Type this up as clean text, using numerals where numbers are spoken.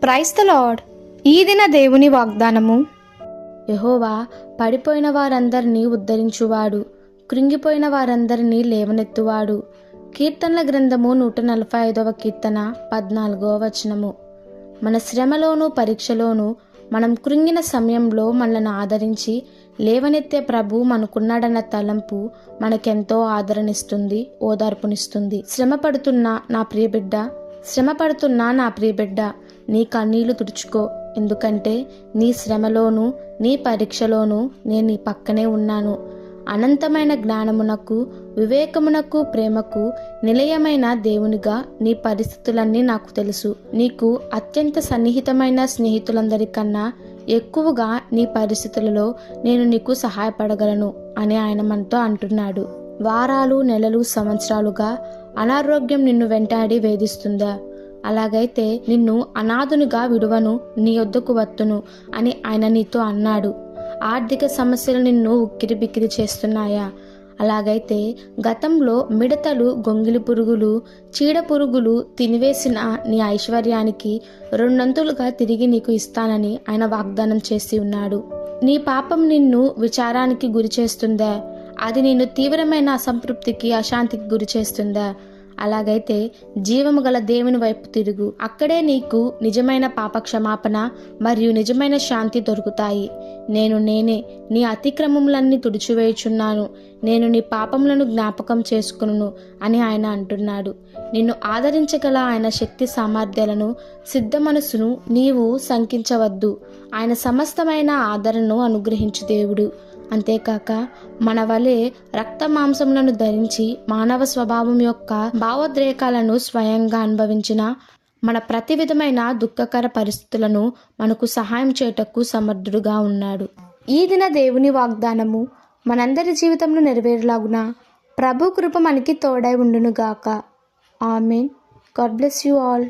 Praise the lord. ఈ దిన దేవుని వాగ్దానము. యెహోవా పడిపోయిన వారందరినీ ఉద్ధరించువాడు, కృంగిపోయిన వారందరినీ లేవనెత్తువాడు. కీర్తనల గ్రంథము 145వ కీర్తన 14వ వచనము. మన శ్రమలోను పరీక్షలోను మనం కృంగిన సమయంలో మనల్ని ఆదరించి లేవనెత్తే ప్రభు మనకున్నాడన్న తలంపు మనకెంతో ఆదరణిస్తుంది, ఓదార్పునిస్తుంది. శ్రమపడుతున్నా నా ప్రియబిడ్డ నీ కన్నీళ్లు తుడుచుకో. ఎందుకంటే నీ శ్రమలోను నీ పరీక్షలోను నేను నీ పక్కనే ఉన్నాను. అనంతమైన జ్ఞానమునకు, వివేకమునకు, ప్రేమకు నిలయమైన దేవునిగా నీ పరిస్థితులన్నీ నాకు తెలుసు. నీకు అత్యంత సన్నిహితమైన స్నేహితులందరికన్నా ఎక్కువగా నీ పరిస్థితులలో నేను నీకు సహాయపడగలను అని ఆయన మనతో అంటున్నాడు. వారాలు, నెలలు, సంవత్సరాలుగా అనారోగ్యం నిన్ను వెంటాడి వేధిస్తుందా? అలాగైతే నిన్ను అనాథునిగా విడువను, నీ యొద్దకు వత్తును అని ఆయన నీతో అన్నాడు. ఆర్థిక సమస్యలు నిన్ను ఉక్కిరి బిక్కిరి చేస్తున్నాయా? అలాగైతే గతంలో మిడతలు, గొంగిలి పురుగులు, చీడ పురుగులు తినివేసిన నీ ఐశ్వర్యానికి రెండంతులుగా తిరిగి నీకు ఇస్తానని ఆయన వాగ్దానం చేసి ఉన్నాడు. నీ పాపం నిన్ను విచారానికి గురి చేస్తుందా? అది నిన్ను తీవ్రమైన అసంతృప్తికి, అశాంతికి గురి చేస్తుందా? అలాగైతే జీవము గల దేవుని వైపు తిరుగు. అక్కడే నీకు నిజమైన పాప క్షమాపణ మరియు నిజమైన శాంతి దొరుకుతాయి. నేనే నీ అతిక్రమములన్నీ తుడిచివేయుచున్నాను, నేను నీ పాపములను జ్ఞాపకం చేసుకును అని ఆయన అంటున్నాడు. నిన్ను ఆదరించగల ఆయన శక్తి సామర్థ్యాలను, సిద్ధ మనసును నీవు శంకించవద్దు. ఆయన సమస్తమైన ఆదరణను అనుగ్రహించు దేవుడు. అంతేకాక మన వలె రక్త మాంసములను ధరించి మానవ స్వభావం యొక్క భావోద్రేకాలను స్వయంగా అనుభవించిన మన ప్రతి విధమైన దుఃఖకర పరిస్థితులను మనకు సహాయం చేయటకు సమర్థుడుగా ఉన్నాడు. ఈ దిన దేవుని వాగ్దానము మనందరి జీవితంలో నెరవేరులాగున ప్రభు కృప మనకి తోడై ఉండునుగాక. Amen. God bless you all.